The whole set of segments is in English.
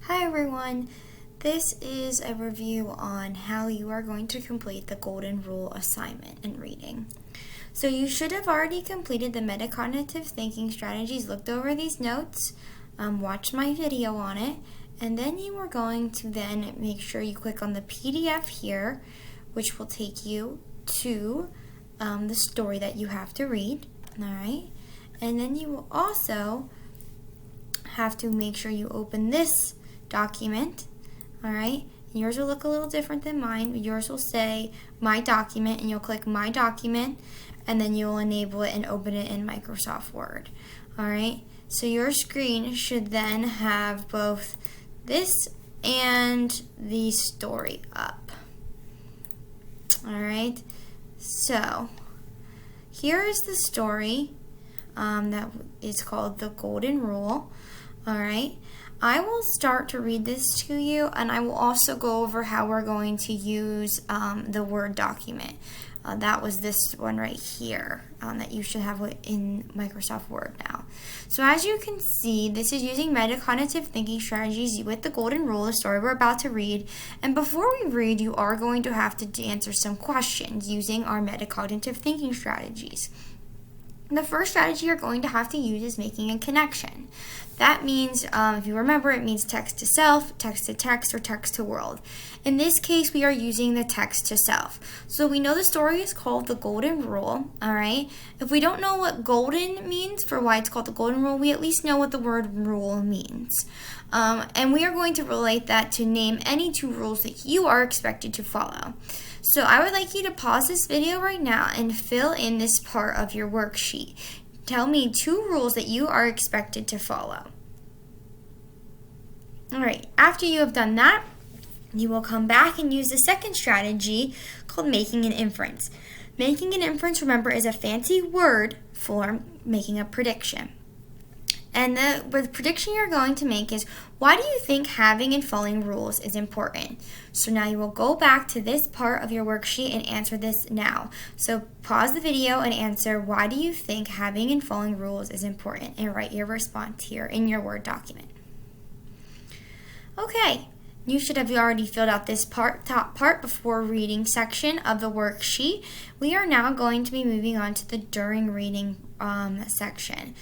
Hi everyone, this is a review on how you are going to complete the Golden Rule assignment in reading. So you should have already completed the metacognitive thinking strategies, looked over these notes, watched my video on it, and then you are going to then make sure you click on the PDF here, which will take you to the story that you have to read, alright? And then you will also have to make sure you open this document, alright? Yours will look a little different than mine. Yours will say My Document, and you'll click My Document, and then you'll enable it and open it in Microsoft Word, alright? So your screen should then have both this and the story up, alright? So here is the story that is called The Golden Rule, alright? I will start to read this to you, and I will also go over how we're going to use the Word document. That was this one right here that you should have in Microsoft Word now. So as you can see, this is using metacognitive thinking strategies with the Golden Rule, the story we're about to read. And before we read, you are going to have to answer some questions using our metacognitive thinking strategies. The first strategy you're going to have to use is making a connection. That means, if you remember, it means text to self, text to text, or text to world. In this case, we are using the text to self. So we know the story is called The Golden Rule, alright? If we don't know what golden means for why it's called The Golden Rule, we at least know what the word rule means. And we are going to relate that to name any two rules that you are expected to follow. So I would like you to pause this video right now and fill in this part of your worksheet. Tell me two rules that you are expected to follow. Alright, after you have done that, you will come back and use the second strategy called making an inference. Making an inference, remember, is a fancy word for making a prediction. And the prediction you're going to make is, why do you think having and following rules is important? So now you will go back to this part of your worksheet and answer this now. So pause the video and answer, why do you think having and following rules is important? And write your response here in your Word document. Okay, you should have already filled out this top part before reading section of the worksheet. We are now going to be moving on to the during reading section.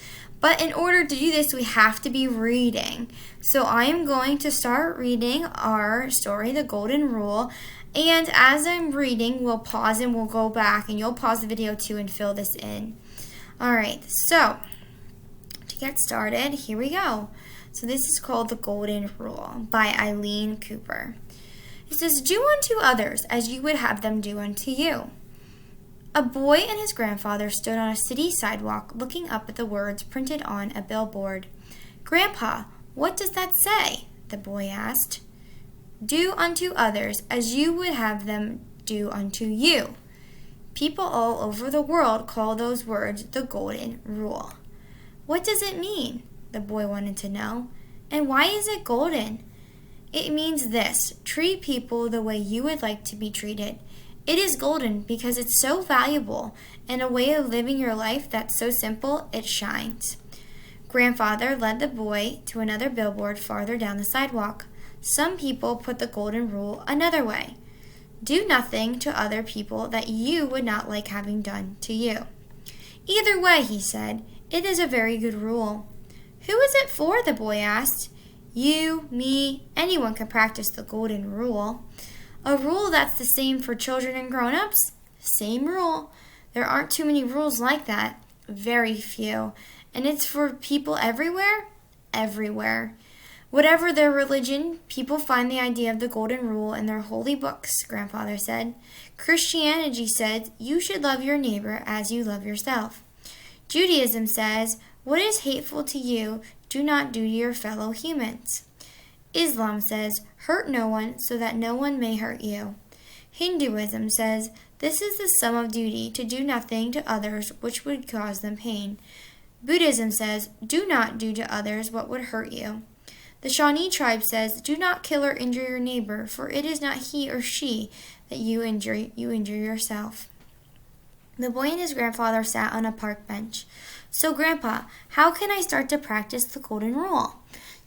But in order to do this, we have to be reading. So I am going to start reading our story, The Golden Rule. And as I'm reading, we'll pause and we'll go back. And you'll pause the video too and fill this in. Alright, so to get started, here we go. So this is called The Golden Rule by Eileen Cooper. It says, do unto others as you would have them do unto you. A boy and his grandfather stood on a city sidewalk looking up at the words printed on a billboard. Grandpa, what does that say? The boy asked. Do unto others as you would have them do unto you. People all over the world call those words the Golden Rule. What does it mean? The boy wanted to know. And why is it golden? It means this: treat people the way you would like to be treated. It is golden because it's so valuable and a way of living your life that's so simple it shines. Grandfather led the boy to another billboard farther down the sidewalk. Some people put the Golden Rule another way. Do nothing to other people that you would not like having done to you. Either way, he said, it is a very good rule. Who is it for? The boy asked. You, me, anyone can practice the Golden Rule. A rule that's the same for children and grown-ups? Same rule. There aren't too many rules like that. Very few. And it's for people everywhere? Everywhere. Whatever their religion, people find the idea of the Golden Rule in their holy books, Grandfather said. Christianity says you should love your neighbor as you love yourself. Judaism says, what is hateful to you, do not do to your fellow humans. Islam says, hurt no one so that no one may hurt you. Hinduism says, this is the sum of duty, to do nothing to others which would cause them pain. Buddhism says, do not do to others what would hurt you. The Shawnee tribe says, do not kill or injure your neighbor, for it is not he or she that you injure yourself. The boy and his grandfather sat on a park bench. So, Grandpa, how can I start to practice the Golden Rule?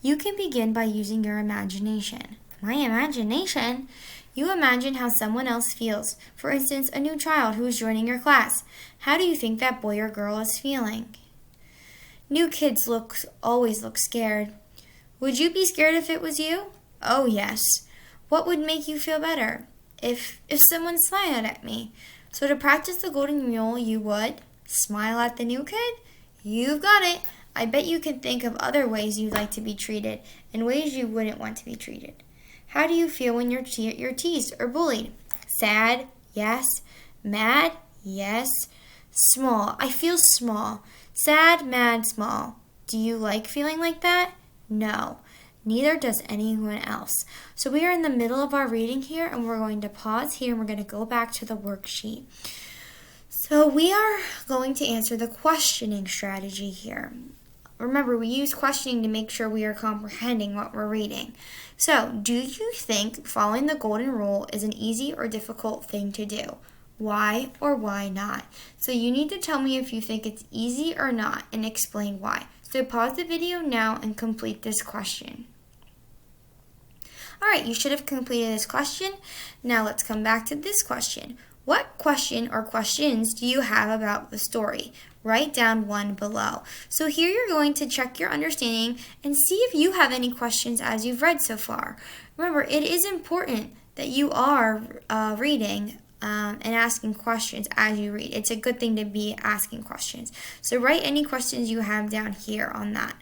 You can begin by using your imagination. My imagination? You imagine how someone else feels. For instance, a new child who is joining your class. How do you think that boy or girl is feeling? New kids always look scared. Would you be scared if it was you? Oh, yes. What would make you feel better? If someone smiled at me. So to practice the golden rule, you would smile at the new kid? You've got it. I bet you can think of other ways you'd like to be treated and ways you wouldn't want to be treated. How do you feel when you're teased or bullied? Sad? Yes. Mad? Yes. Small. I feel small. Sad, mad, small. Do you like feeling like that? No. Neither does anyone else. So we are in the middle of our reading here, and we're going to pause here, and we're going to go back to the worksheet. So we are going to answer the questioning strategy here. Remember, we use questioning to make sure we are comprehending what we're reading. So, do you think following the golden rule is an easy or difficult thing to do? Why or why not? So you need to tell me if you think it's easy or not and explain why. So pause the video now and complete this question. Alright, you should have completed this question. Now let's come back to this question. What question or questions do you have about the story? Write down one below. So here you're going to check your understanding and see if you have any questions as you've read so far. Remember, it is important that you are reading and asking questions as you read. It's a good thing to be asking questions. So write any questions you have down here on that.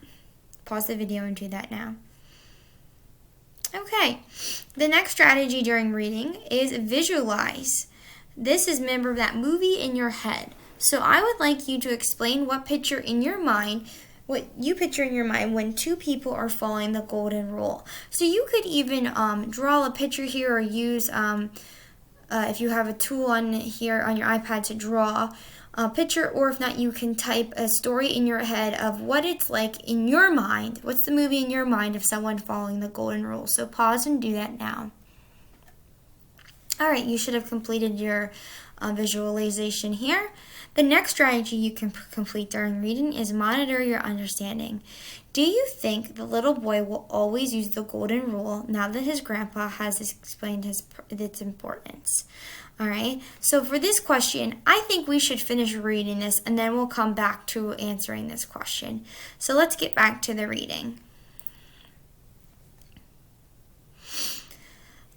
Pause the video and do that now. Okay, the next strategy during reading is visualize. This is remember that movie in your head. So I would like you to explain what you picture in your mind when two people are following the golden rule. So you could even draw a picture here or use, if you have a tool on here on your iPad to draw a picture, or if not, you can type a story in your head of what it's like in your mind. What's the movie in your mind of someone following the golden rule? So pause and do that now. All right, you should have completed your visualization here. The next strategy you can complete during reading is monitor your understanding. Do you think the little boy will always use the golden rule now that his grandpa has explained its importance? All right, so for this question, I think we should finish reading this and then we'll come back to answering this question. So let's get back to the reading.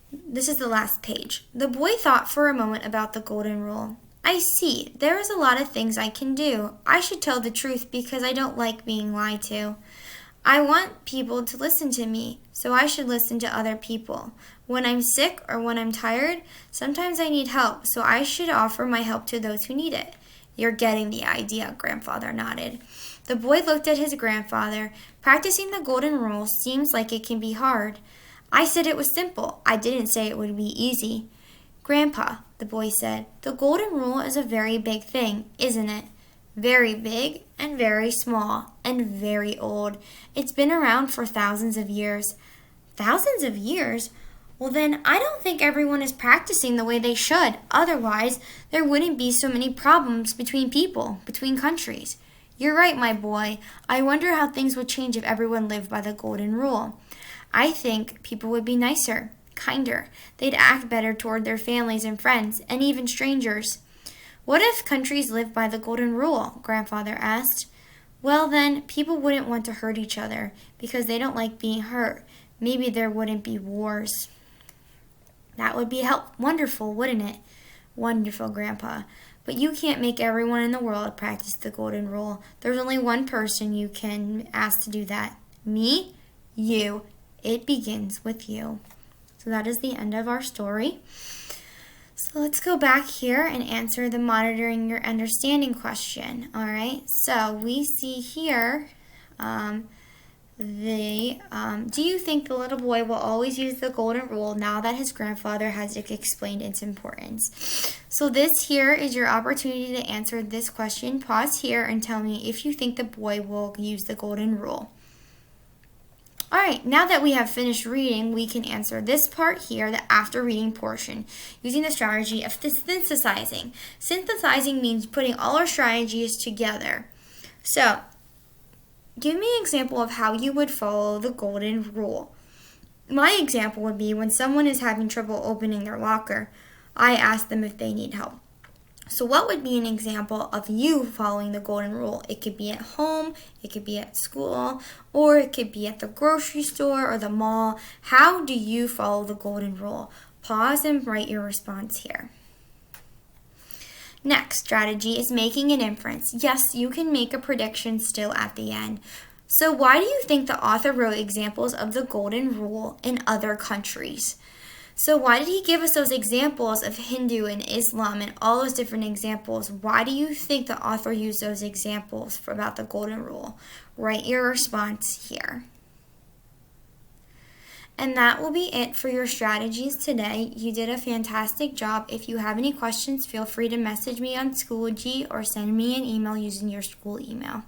This is the last page. The boy thought for a moment about the golden rule. I see. There is a lot of things I can do. I should tell the truth because I don't like being lied to. I want people to listen to me, so I should listen to other people. When I'm sick or when I'm tired, sometimes I need help, so I should offer my help to those who need it. You're getting the idea, Grandfather nodded. The boy looked at his grandfather. Practicing the golden rule seems like it can be hard. I said it was simple. I didn't say it would be easy. Grandpa, the boy said, the golden rule is a very big thing, isn't it? Very big and very small and very old. It's been around for thousands of years. Thousands of years? Well, then I don't think everyone is practicing the way they should. Otherwise, there wouldn't be so many problems between people, between countries. You're right, my boy. I wonder how things would change if everyone lived by the golden rule. I think people would be nicer, kinder. They'd act better toward their families and friends, and even strangers. What if countries lived by the golden rule? Grandfather asked. Well, then, people wouldn't want to hurt each other because they don't like being hurt. Maybe there wouldn't be wars. That would be wonderful, wouldn't it? Wonderful, Grandpa. But you can't make everyone in the world practice the golden rule. There's only one person you can ask to do that. Me? You. It begins with you. So that is the end of our story. So let's go back here and answer the monitoring your understanding question. All right, so we see here do you think the little boy will always use the golden rule now that his grandfather has explained its importance? So this here is your opportunity to answer this question. Pause here and tell me if you think the boy will use the golden rule. All right, now that we have finished reading, we can answer this part here, the after reading portion, using the strategy of synthesizing. Synthesizing means putting all our strategies together. So, Give me an example of how you would follow the golden rule. My example would be when someone is having trouble opening their locker, I ask them if they need help. So what would be an example of you following the golden rule? It could be at home, it could be at school, or it could be at the grocery store or the mall. How do you follow the golden rule? Pause and write your response here. Next strategy is making an inference. Yes, you can make a prediction still at the end. So why do you think the author wrote examples of the golden rule in other countries? So why did he give us those examples of Hindu and Islam and all those different examples? Why do you think the author used those examples about the golden rule? Write your response here. And that will be it for your strategies today. You did a fantastic job. If you have any questions, feel free to message me on Schoology or send me an email using your school email.